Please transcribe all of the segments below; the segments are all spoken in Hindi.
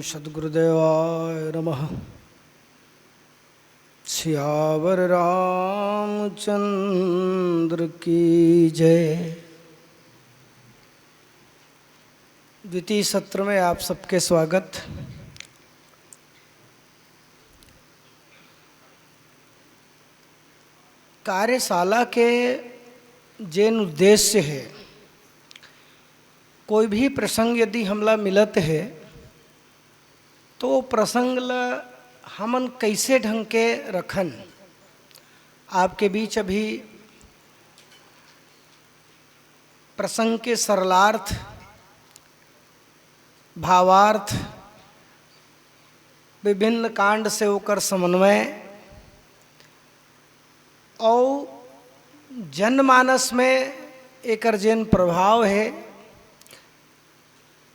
सद्गुरुदेवाय नमः। सियावर रामचंद्र की जय। द्वितीय सत्र में आप सबके स्वागत। कार्यशाला के जेन उद्देश्य है, कोई भी प्रसंग यदि हमला मिलत है तो प्रसंग ला हमन कैसे ढंग के रखन। आपके बीच अभी प्रसंग के सरलार्थ, भावार्थ, विभिन्न कांड से होकर समन्वय और जनमानस में एक अर्जन प्रभाव है,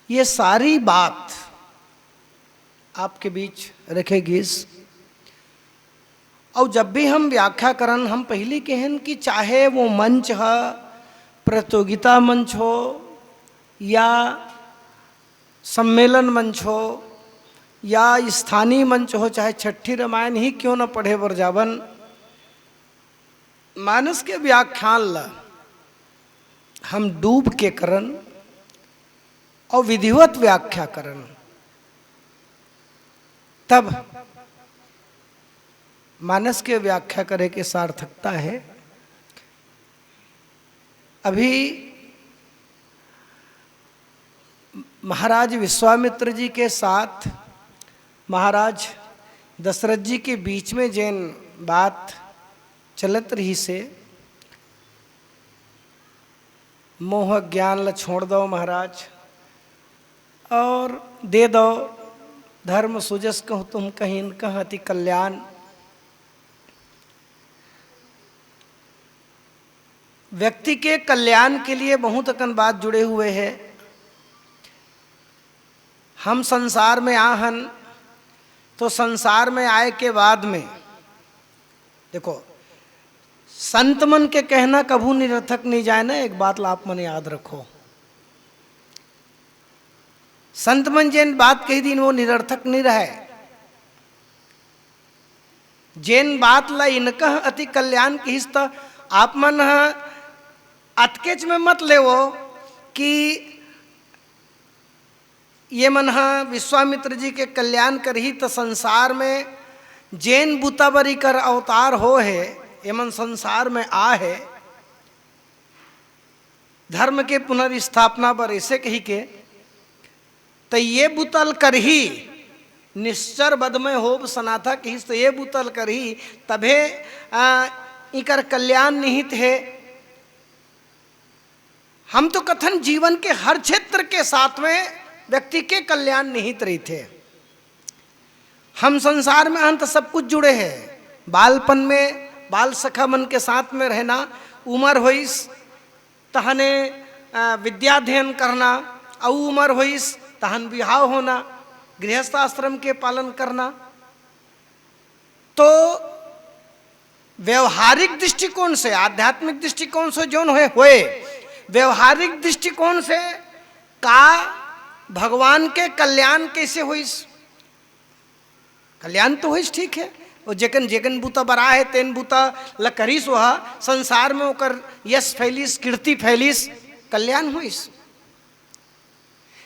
ये सारी बात आपके बीच रखेगी। और जब भी हम व्याख्या करन, हम पहले कहन कि चाहे वो मंच है, प्रतियोगिता मंच हो या सम्मेलन मंच हो या स्थानीय मंच हो, चाहे छठी रामायण ही क्यों न पढ़े बरजावन, मानस के व्याख्यान ला हम डूब के करन और विधिवत व्याख्या करन, तब मानस के व्याख्या करे के सार्थकता है। अभी महाराज विश्वामित्र जी के साथ महाराज दशरथ जी के बीच में जैन बात चलत रही से, मोह ज्ञान ला छोड़ दो महाराज और दे दो धर्म सुजस कहूँ तुम कहीं कहती कल्याण। व्यक्ति के कल्याण के लिए बहुत अकन बात जुड़े हुए हैं। हम संसार में आहन तो संसार में आए के बाद में देखो, संत मन के कहना कभू निरर्थक नहीं जाए ना। एक बात ला आप मन याद रखो, संत मन जैन बात कही दिन वो निरर्थक नहीं रहे। जैन बात ला इनका अति कल्याण कहिस तो आप मन अटकेच में मत ले वो कि ये मन विश्वामित्र जी के कल्याण करही तो संसार में जैन बुताबरी कर अवतार हो है, ये मन संसार में आ है धर्म के पुनर्स्थापना पर, ऐसे कही के तो ये बुतल कर ही निश्चर बद में होब सनाथा कहिस, तो ये बुतल कर ही तभे इकर कल्याण निहित है। हम तो कथन जीवन के हर क्षेत्र के साथ में व्यक्ति के कल्याण निहित रही थे। हम संसार में अंत सब कुछ जुड़े हैं। बालपन में बाल सखा मन के साथ में रहना, उम्र होइस तहने विद्याध्ययन करना, और उम्र होइस तहन विवाह होना, गृहस्थ आश्रम के पालन करना। तो व्यवहारिक दृष्टिकोण से, आध्यात्मिक दृष्टिकोण से जो होए, व्यवहारिक दृष्टिकोण से का भगवान के कल्याण कैसे होइस। कल्याण तो होइस ठीक है, और जेकन जेकन बूता बरा है तेन बूता लकरीस वह संसार में ओकर यश फैलिस, कीर्ति फैलिस, कल्याण होइस।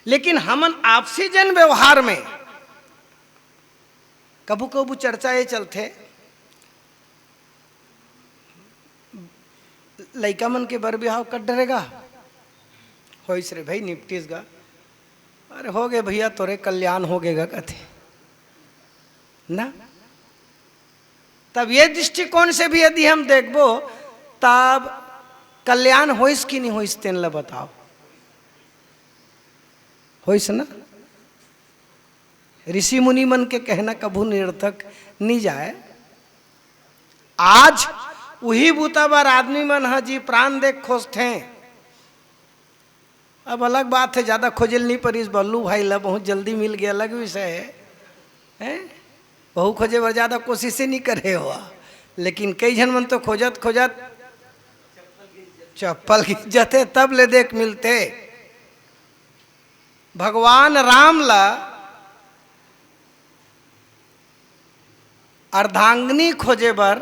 लेकिन हमन आपसी जन व्यवहार में कबू कबू चर्चा ये चलते, लइका मन के बर बिहाव कर डरेगा होइस रे भाई, निपटिस गा, अरे हो गए भैया तोरे कल्याण हो गएगा कथे ना। तब ये दृष्टिकोण से भी यदि हम देखबो तब कल्याण होइस कि नहीं होइस तेन ला बताओ, होइस ना। ऋषि मुनि मन के कहना कभू निरर्थक नहीं जाए। आज वही बूता बार आदमी मन जी प्राण देख खोजते हैं। अब अलग बात है, ज़्यादा खोजल नहीं पर इस बल्लू भाई ला बहुत जल्दी मिल गया, अलग विषय है। बहु खोजे बर ज़्यादा कोशिश नहीं करे हुआ, लेकिन कई जन मन तो खोजत खोजत चप्पल गिर तब ले देख मिलते। भगवान राम ला अर्धांगिनी खोजे बर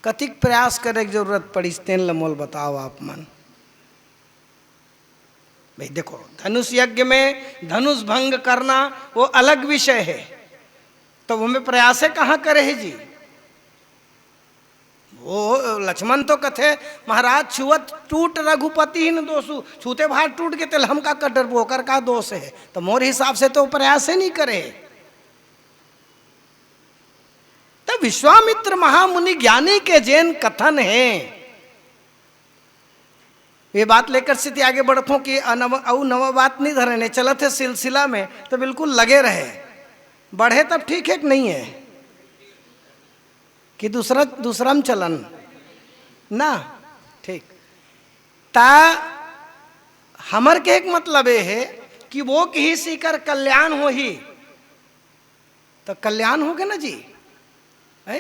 कतिक प्रयास करे की जरूरत पड़ी, तेन लमोल बताओ आप मन। भाई देखो, धनुष यज्ञ में धनुष भंग करना वो अलग विषय है, तो वो में प्रयासे कहाँ करे है जी। वो लक्ष्मण तो कथे महाराज छुअत टूट रघुपति ही न दोषु, छूते भार टूट के तेल हम का कटर बोकर का दोष है, तो मोर हिसाब से तो प्रयास ही नहीं करे। तो विश्वामित्र महामुनि ज्ञानी के जैन कथन है, ये बात लेकर स्थिति आगे बढ़ो कि नव बात नहीं धरे चलत है सिलसिला में, तो बिल्कुल लगे रहे, बढ़े तब ठीक है कि नहीं है कि दूसरा चलन ना ठीक। ता हमर के एक मतलब ये है कि वो कहीं सीकर कल्याण हो ही, तो कल्याण हो गए ना जी है?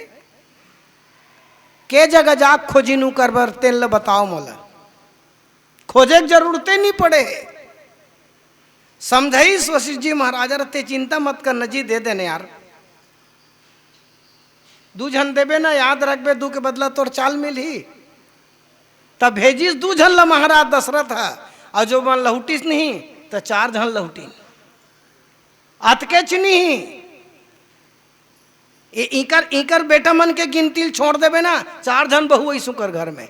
के जगह जाक खोजी नू कर बर तेल बताओ मोला, खोजे जरूरत नहीं पड़े। समझाई वशिष्ठ जी महाराजा रहते चिंता मत कर नजी दे देने यार, दू झन देवे ना, याद रखबे दू के बदला तोर चाल मिल ही। तब भेजिस दू झन ला महाराज दशरथ है, और जो मन लहुटिस नहीं तो 4 झन लहुटी अतके नहीं। इकर बेटा मन के गिनती छोड़ देवे ना, 4 झन बहु ऐसु कर घर में।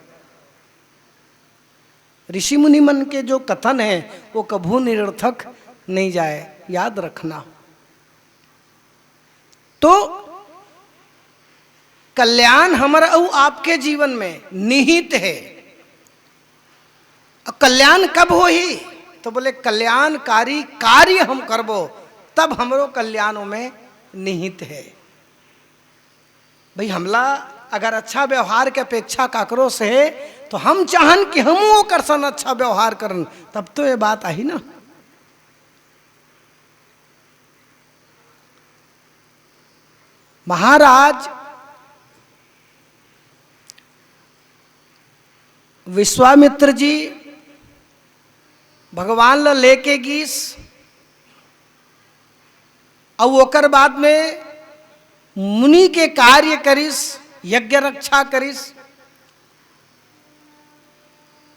ऋषि मुनि मन के जो कथन है वो कभू निरर्थक नहीं जाए, याद रखना। तो कल्याण हमारा और आपके जीवन में निहित है। कल्याण कब हो ही, तो बोले कल्याणकारी कार्य हम करबो तब हमरो कल्याणों में निहित है। भाई हमला अगर अच्छा व्यवहार के अपेक्षा काकरो से है, तो हम चाहन कि हम वो करसन अच्छा व्यवहार करन, तब तो ये बात आई ना। महाराज विश्वामित्र जी भगवान ला लेके गीस, और ओकर बाद में मुनि के कार्य करिस, यज्ञ रक्षा करिस,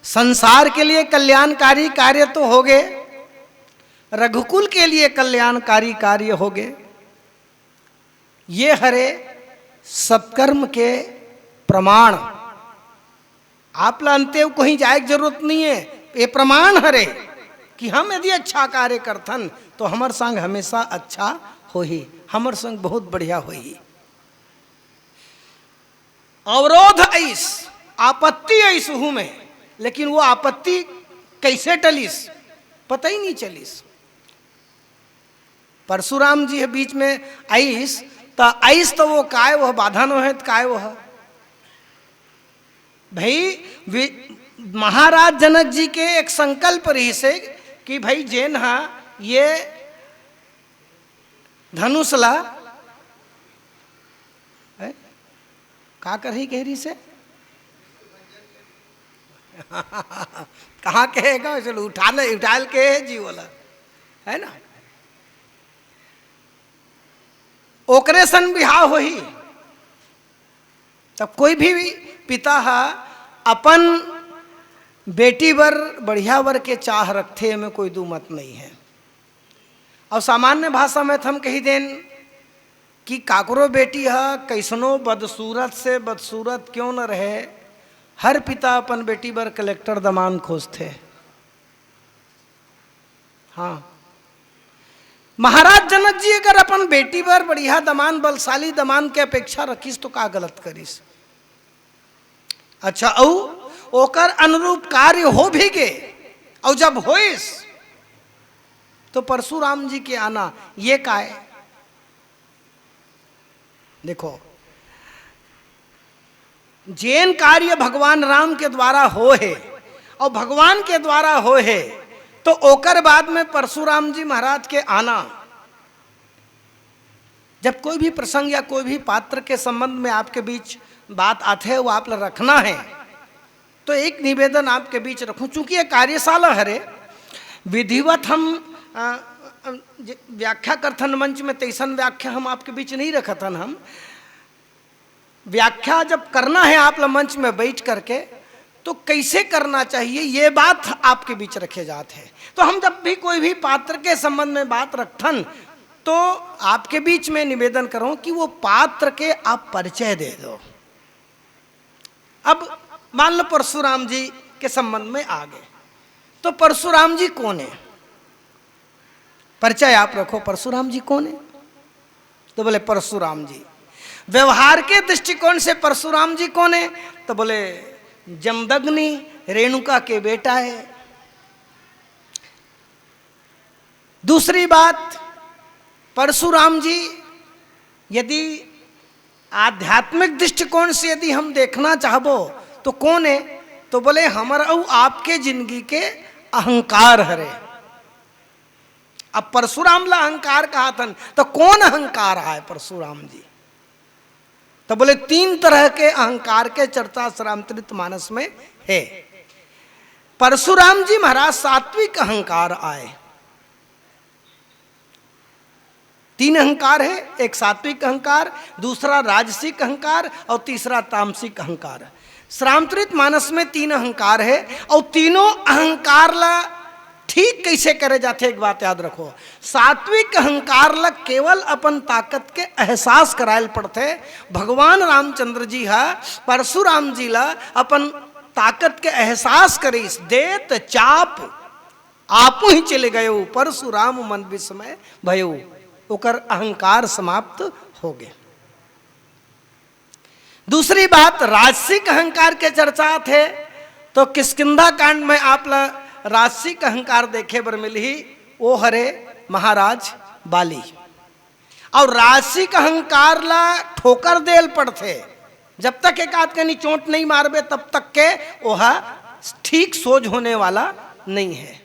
संसार के लिए कल्याणकारी कार्य तो हो गए, रघुकुल के लिए कल्याणकारी कार्य हो गए। ये हरे सत्कर्म के प्रमाण। आप लानते हो कहीं जाए की जरूरत नहीं है, ये प्रमाण हरे कि हम यदि अच्छा कार्य करथन तो हमार संग हमेशा अच्छा हो ही, हमार संग बहुत बढ़िया हो ही। अवरोध ऐस, आपत्ति ऐस हूं मैं, लेकिन वो आपत्ति कैसे टलिस पता ही नहीं चलिस। परशुराम जी है बीच में आइस, तो वो काय वह बाधा न है, काय वह भाई महाराज जनक जी के एक संकल्प रही से कि भाई जेन हा ये धनुष ला का कर ही कह रही से कहाँ कहेगा, चलो उठाल के है जी वाला है ना, ओकरे सन बिहाव हो ही। तब कोई भी पिता है अपन बेटी बर बढ़िया वर के चाह रखते में कोई दो मत नहीं है। और सामान्य भाषा में हम कही देन कि काकरो बेटी है कैसनो बदसूरत से बदसूरत क्यों न रहे, हर पिता अपन बेटी बर कलेक्टर दमान खोजते। हाँ, महाराज जनक जी अगर अपन बेटी बर बढ़िया दमान बलशाली दमान के अपेक्षा रखिस तो का गलत करिस। अच्छा, ओकर अनुरूप कार्य हो भी गे, और जब होइस तो परशुराम जी के आना ये का है। देखो, जैन कार्य भगवान राम के द्वारा हो है और भगवान के द्वारा हो है, तो ओकर बाद में परशुराम जी महाराज के आना, जब कोई भी प्रसंग या कोई भी पात्र के संबंध में आपके बीच बात आते है, वो आप रखना है, तो एक निवेदन आपके बीच रखूं। चूंकि ये कार्यशाला हरे विधिवत हम व्याख्या करथन मंच में तैसन व्याख्या हम आपके बीच नहीं रखथन। हम व्याख्या जब करना है आप मंच में बैठ करके तो कैसे करना चाहिए ये बात आपके बीच रखे जाते हैं। तो हम जब भी कोई भी पात्र के संबंध में बात रखथन तो आपके बीच में निवेदन करूं कि वो पात्र के आप परिचय दे दो। अब मान लो परशुराम जी के संबंध में आ गए, तो परशुराम जी कौन है, परिचय आप रखो। परशुराम जी कौन है? तो बोले परशुराम जी। व्यवहार के दृष्टिकोण से परशुराम जी कौन है? तो बोले जमदग्नि रेणुका के बेटा है। दूसरी बात, परशुराम जी यदि आध्यात्मिक दृष्टिकोण से यदि हम देखना चाहबो तो कौन है? तो बोले हमर और आपके जिंदगी के अहंकार हरे। अब परशुराम ला अहंकार कहा था, तो कौन अहंकार है परशुराम जी? तो बोले 3 तरह के अहंकार के चर्चा रामचरितमानस में है। परशुराम जी महाराज सात्विक अहंकार आए। 3 अहंकार है, एक सात्विक अहंकार, दूसरा राजसिक अहंकार और तीसरा तामसिक अहंकार। रामचरितमानस में 3 अहंकार है और तीनों अहंकार ला ठीक कैसे करे जाते एक बात याद रखो। सात्विक अहंकार ला केवल अपन ताकत के एहसास करायल पड़ते। भगवान रामचंद्र जी है परशुराम जी ला अपन ताकत के एहसास करीस देत चाप आपू ही चले गए परशुराम मन विस्मय भयो, ओकर अहंकार समाप्त हो गए। दूसरी बात, राजसिक अहंकार के चर्चा थे तो किष्किंधा कांड में आप ला राजसिक अहंकार देखे बर मिली, वो हरे महाराज बाली। और राजसिक अहंकार ला ठोकर देल पड़ते, जब तक एक आध कनी चोट नहीं मारबे तब तक के वह ठीक सोच होने वाला नहीं है।